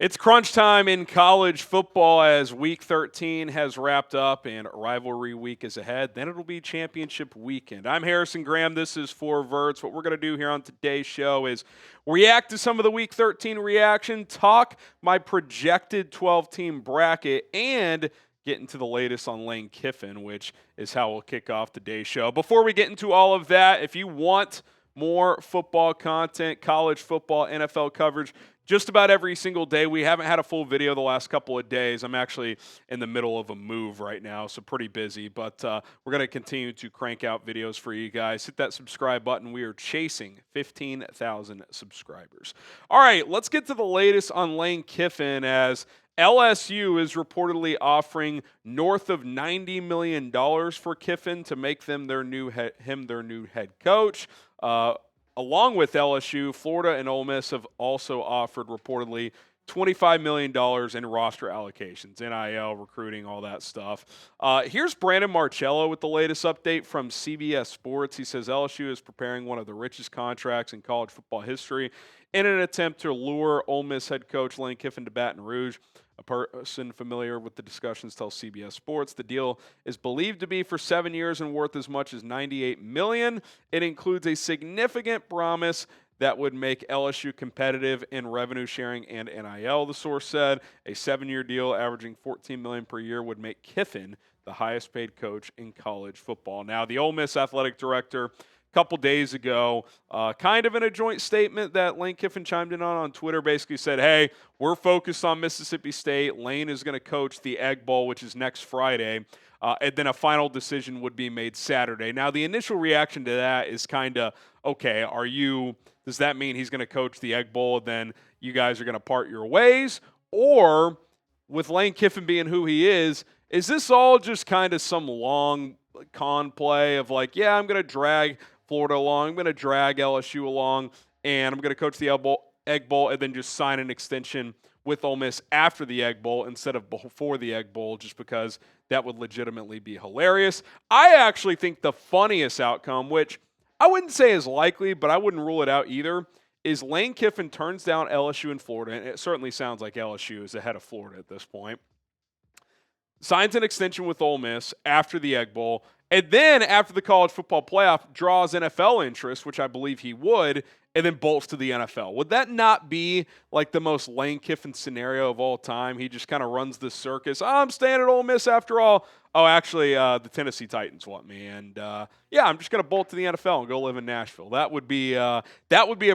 It's crunch time in college football as Week 13 has wrapped up and rivalry week is ahead. Then it'll be championship weekend. I'm Harrison Graham. This is For Verts. What we're going to do here on today's show is react to some of the Week 13 reaction, talk my projected 12-team bracket, and get into the latest on Lane Kiffin, which is how we'll kick off today's show. Before we get into all of that, if you want more football content, college football, NFL coverage, just about every single day. We haven't had a full video the last couple of days. I'm actually in the middle of a move right now, so pretty busy. But we're going to continue to crank out videos for you guys. Hit that subscribe button. We are chasing 15,000 subscribers. All right, let's get to the latest on Lane Kiffin as LSU is reportedly offering north of $90 million for Kiffin to make them their new head coach. Along with LSU, Florida and Ole Miss have also offered reportedly $25 million in roster allocations, NIL, recruiting, all that stuff. Here's Brandon Marcello with the latest update from CBS Sports. He says LSU is preparing one of the richest contracts in college football history in an attempt to lure Ole Miss head coach Lane Kiffin to Baton Rouge. A person familiar with the discussions tells CBS Sports the deal is believed to be for 7 years and worth as much as $98 million. It includes a significant promise that would make LSU competitive in revenue sharing and NIL, the source said. A 7-year deal averaging $14 million per year would make Kiffin the highest paid coach in college football. Now, the Ole Miss athletic director couple days ago, kind of in a joint statement that Lane Kiffin chimed in on Twitter, basically said, hey, we're focused on Mississippi State. Lane is going to coach the Egg Bowl, which is next Friday, and then a final decision would be made Saturday. Now, the initial reaction to that is kind of, okay, does that mean he's going to coach the Egg Bowl, then you guys are going to part your ways? Or, with Lane Kiffin being who he is this all just kind of some long con play of like, yeah, I'm going to drag Florida along, I'm going to drag LSU along, and I'm going to coach the Egg Bowl and then just sign an extension with Ole Miss after the Egg Bowl instead of before the Egg Bowl, just because that would legitimately be hilarious. I actually think the funniest outcome, which I wouldn't say is likely, but I wouldn't rule it out either, is Lane Kiffin turns down LSU and Florida, and it certainly sounds like LSU is ahead of Florida at this point, signs an extension with Ole Miss after the Egg Bowl, and then after the college football playoff draws NFL interest, which I believe he would, and then bolts to the NFL. Would that not be like the most Lane Kiffin scenario of all time? He just kind of runs this circus. I'm staying at Ole Miss after all. Oh, actually, the Tennessee Titans want me, and yeah, I'm just going to bolt to the NFL and go live in Nashville. That would be a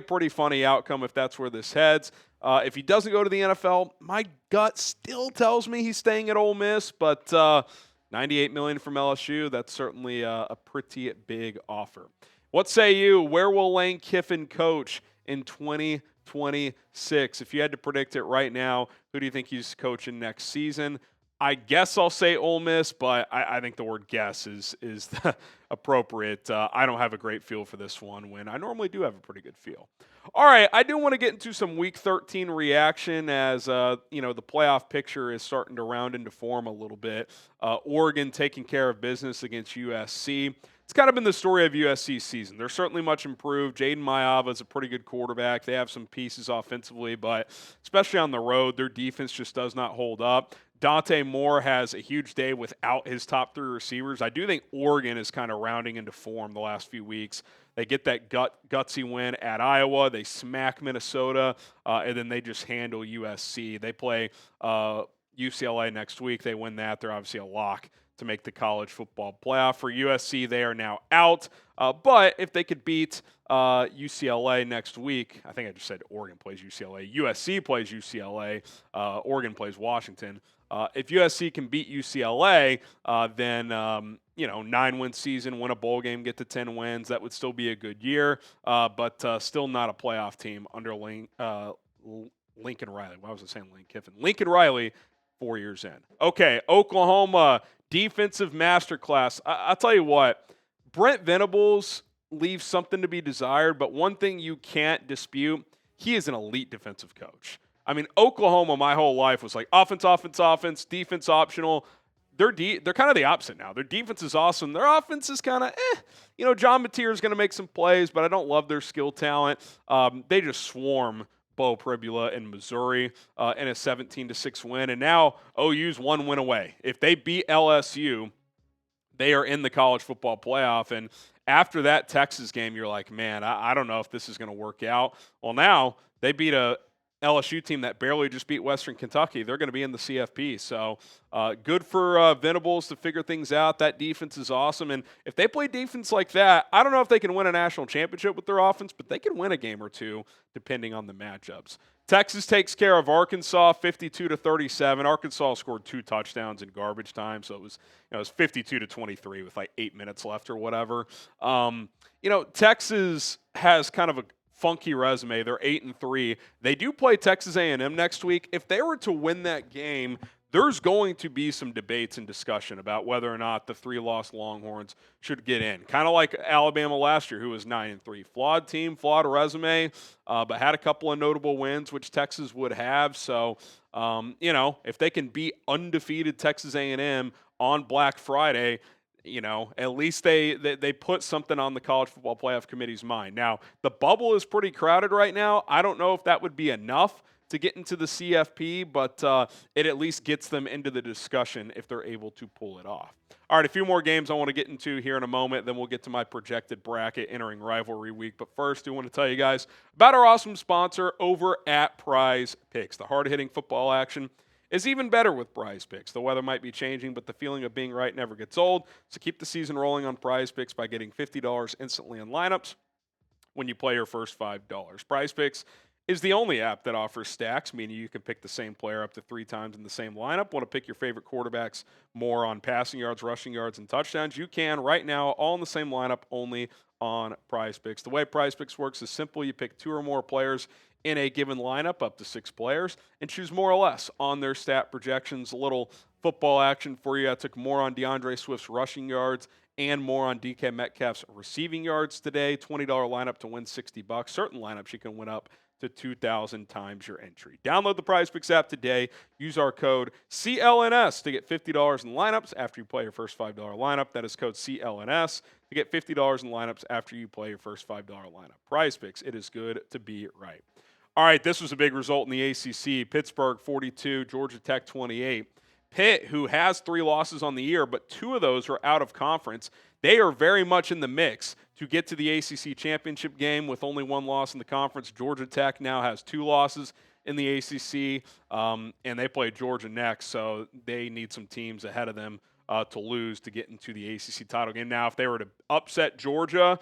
pretty funny outcome if that's where this heads. If he doesn't go to the NFL, my gut still tells me he's staying at Ole Miss, but $98 million from LSU, that's certainly a pretty big offer. What say you? Where will Lane Kiffin coach in 2026? If you had to predict it right now, who do you think he's coaching next season? I guess I'll say Ole Miss, but I think the word guess is appropriate. I don't have a great feel for this one when I normally do have a pretty good feel. All right, I do want to get into some Week 13 reaction as the playoff picture is starting to round into form a little bit. Oregon taking care of business against USC. It's kind of been the story of USC's season. They're certainly much improved. Jaden Mayava is a pretty good quarterback. They have some pieces offensively, but especially on the road, their defense just does not hold up. Dante Moore has a huge day without his top three receivers. I do think Oregon is kind of rounding into form the last few weeks. They get that gutsy win at Iowa. They smack Minnesota, and then they just handle USC. They play UCLA next week. They win that. They're obviously a lock to make the college football playoff. For USC, they are now out. But if they could beat UCLA next week, I think I just said Oregon plays UCLA. USC plays UCLA. Oregon plays Washington. If USC can beat UCLA, then 9-win season, win a bowl game, get to 10 wins. That would still be a good year, but still not a playoff team under Lincoln Riley. Why was I saying Lane Kiffin? Lincoln Riley, 4 years in. Okay, Oklahoma, defensive masterclass. I'll tell you what, Brent Venables leaves something to be desired, but one thing you can't dispute, he is an elite defensive coach. I mean, Oklahoma, my whole life was like offense, defense optional. They're kind of the opposite now. Their defense is awesome. Their offense is kind of, John Mateer is going to make some plays, but I don't love their skill talent. They just swarm Bo Pribula in Missouri in a 17-6 win. And now OU's 1 win away. If they beat LSU, they are in the college football playoff. And after that Texas game, you're like, man, I don't know if this is going to work out. Well, now they beat a LSU team that barely just beat Western Kentucky. They're going to be in the CFP. So good for Venables to figure things out. That defense is awesome. And if they play defense like that, I don't know if they can win a national championship with their offense, but they can win a game or two depending on the matchups. Texas takes care of Arkansas 52-37. Arkansas scored 2 touchdowns in garbage time, so it was 52-23 with like 8 minutes left or whatever. Texas has kind of a funky resume. They're 8-3. They do play Texas A&M next week. If they were to win that game, there's going to be some debates and discussion about whether or not the 3-loss Longhorns should get in. Kind of like Alabama last year, who was 9-3. Flawed team, flawed resume, but had a couple of notable wins, which Texas would have. So, if they can beat undefeated Texas A&M on Black Friday, at least they put something on the College Football Playoff Committee's mind. Now, the bubble is pretty crowded right now. I don't know if that would be enough to get into the CFP, but it at least gets them into the discussion if they're able to pull it off. All right, a few more games I want to get into here in a moment, then we'll get to my projected bracket entering rivalry week. But first, I want to tell you guys about our awesome sponsor over at Prize Picks. The hard-hitting football action is even better with Prize Picks. The weather might be changing, but the feeling of being right never gets old. So keep the season rolling on Prize Picks by getting $50 instantly in lineups when you play your first $5. Prize Picks is the only app that offers stacks, meaning you can pick the same player up to 3 times in the same lineup. Want to pick your favorite quarterbacks more on passing yards, rushing yards, and touchdowns? You can right now, all in the same lineup, only on Prize Picks. The way Prize Picks works is simple. You pick 2 or more players in a given lineup, up to 6 players, and choose more or less on their stat projections. A little football action for you. I took more on DeAndre Swift's rushing yards and more on DK Metcalf's receiving yards today. $20 lineup to win $60. Certain lineups you can win up to 2,000 times your entry. Download the Prize Picks app today. Use our code CLNS to get $50 in lineups after you play your first $5 lineup. That is code CLNS to get $50 in lineups after you play your first $5 lineup. Prize Picks, it is good to be right. All right, this was a big result in the ACC. Pittsburgh 42, Georgia Tech 28. Pitt, who has 3 losses on the year, but 2 of those are out of conference, they are very much in the mix to get to the ACC championship game with only 1 loss in the conference. Georgia Tech now has 2 losses in the ACC, and they play Georgia next, so they need some teams ahead of them to lose to get into the ACC title game. Now, if they were to upset Georgia,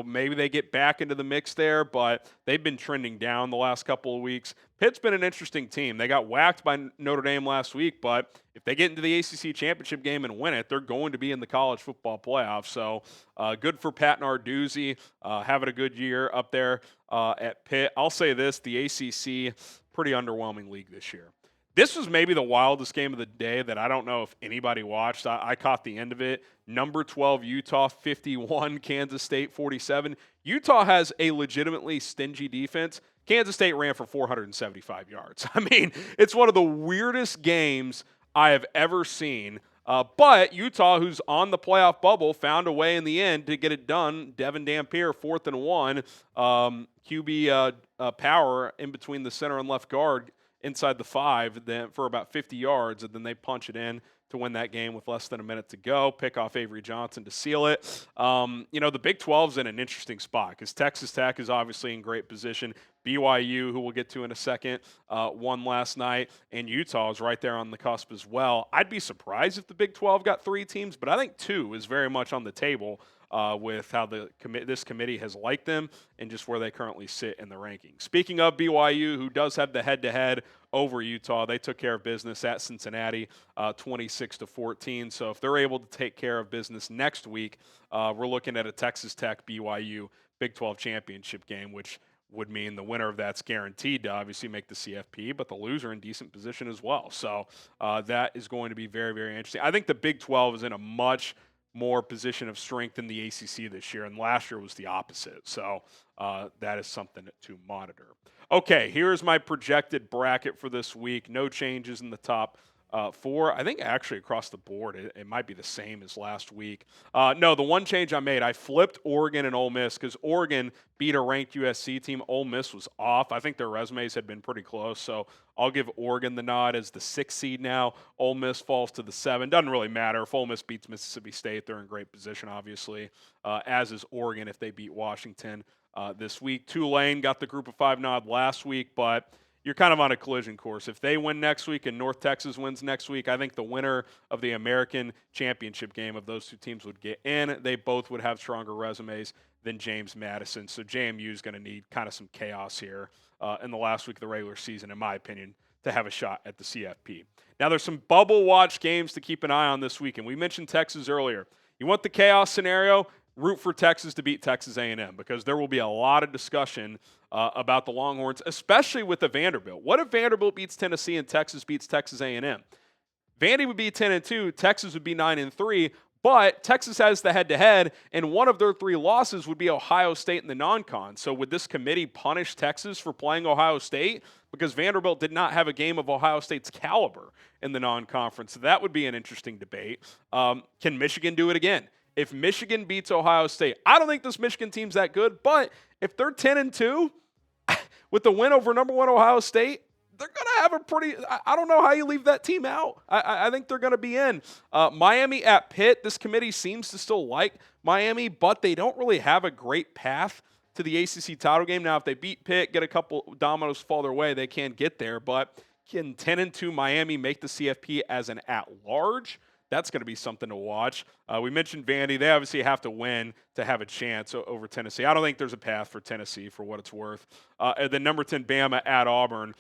maybe they get back into the mix there, but they've been trending down the last couple of weeks. Pitt's been an interesting team. They got whacked by Notre Dame last week, but if they get into the ACC championship game and win it, they're going to be in the college football playoff. So good for Pat Narduzzi, having a good year up there at Pitt. I'll say this, the ACC, pretty underwhelming league this year. This was maybe the wildest game of the day that I don't know if anybody watched. I caught the end of it. Number 12, Utah, 51, Kansas State, 47. Utah has a legitimately stingy defense. Kansas State ran for 475 yards. I mean, it's one of the weirdest games I have ever seen. But Utah, who's on the playoff bubble, found a way in the end to get it done. Devin Dampier, 4th and 1. QB power in between the center and left guard inside the 5 then for about 50 yards, and then they punch it in to win that game with less than a minute to go, pick off Avery Johnson to seal it. The Big 12's in an interesting spot because Texas Tech is obviously in great position. BYU, who we'll get to in a second, won last night, and Utah is right there on the cusp as well. I'd be surprised if the Big 12 got 3 teams, but I think 2 is very much on the table with how this committee has liked them and just where they currently sit in the rankings. Speaking of BYU, who does have the head-to-head over Utah, they took care of business at Cincinnati 26-14. So if they're able to take care of business next week, we're looking at a Texas Tech BYU Big 12 championship game, which would mean the winner of that's guaranteed to obviously make the CFP, but the loser in decent position as well. So that is going to be very, very interesting. I think the Big 12 is in a much more position of strength in the ACC this year, and last year was the opposite. So that is something to monitor. Okay, here's my projected bracket for this week. No changes in the top 4. I think actually across the board, it might be the same as last week. No, the one change I made, I flipped Oregon and Ole Miss because Oregon beat a ranked USC team. Ole Miss was off. I think their resumes had been pretty close, so I'll give Oregon the nod as the 6th seed now. Ole Miss falls to the 7. Doesn't really matter. If Ole Miss beats Mississippi State, they're in great position, obviously, as is Oregon if they beat Washington this week. Tulane got the group of 5 nod last week, but you're kind of on a collision course. If they win next week and North Texas wins next week, I think the winner of the American Championship game of those two teams would get in. They both would have stronger resumes than James Madison. So JMU is going to need kind of some chaos here in the last week of the regular season, in my opinion, to have a shot at the CFP. Now, there's some bubble watch games to keep an eye on this week, and we mentioned Texas earlier. You want the chaos scenario? Root for Texas to beat Texas A&M because there will be a lot of discussion about the Longhorns, especially with the Vanderbilt. What if Vanderbilt beats Tennessee and Texas beats Texas A&M? Vandy would be 10-2, Texas would be 9-3, but Texas has the head-to-head, and one of their 3 losses would be Ohio State in the non-con. So would this committee punish Texas for playing Ohio State? Because Vanderbilt did not have a game of Ohio State's caliber in the non-conference. So that would be an interesting debate. Can Michigan do it again? If Michigan beats Ohio State, I don't think this Michigan team's that good, but if they're 10-2 with the win over number 1 Ohio State, they're going to have a pretty – I don't know how you leave that team out. I think they're going to be in. Miami at Pitt, this committee seems to still like Miami, but they don't really have a great path to the ACC title game. Now, if they beat Pitt, get a couple dominoes fall their way, they can get there, but can 10-2 Miami make the CFP as an at-large? That's going to be something to watch. We mentioned Vandy. They obviously have to win to have a chance over Tennessee. I don't think there's a path for Tennessee for what it's worth. And then number 10, Bama at Auburn.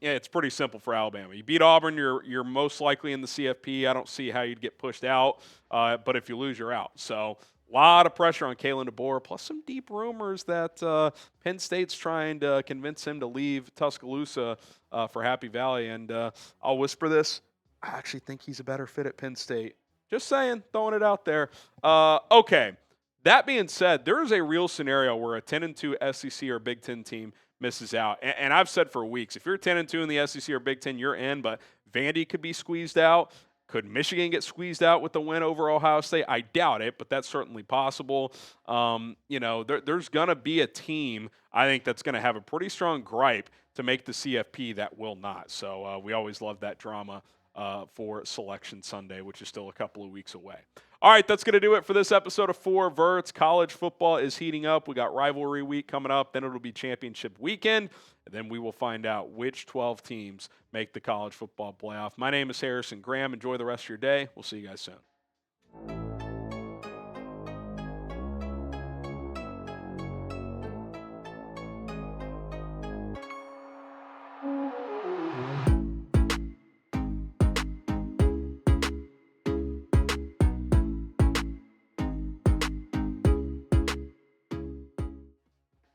It's pretty simple for Alabama. You beat Auburn, you're most likely in the CFP. I don't see how you'd get pushed out. But if you lose, you're out. So a lot of pressure on Kalen DeBoer, plus some deep rumors that Penn State's trying to convince him to leave Tuscaloosa for Happy Valley. And I'll whisper this. I actually think he's a better fit at Penn State. Just saying, throwing it out there. Okay, that being said, there is a real scenario where a 10-2 SEC or Big Ten team misses out. And I've said for weeks, if you're 10-2 in the SEC or Big Ten, you're in, but Vandy could be squeezed out. Could Michigan get squeezed out with the win over Ohio State? I doubt it, but that's certainly possible. There's going to be a team, I think, that's going to have a pretty strong gripe to make the CFP that will not. So we always love that drama for Selection Sunday, which is still a couple of weeks away. All right, that's going to do it for this episode of 4 Verts. College football is heating up. We got rivalry week coming up. Then it'll be championship weekend. And then we will find out which 12 teams make the college football playoff. My name is Harrison Graham. Enjoy the rest of your day. We'll see you guys soon.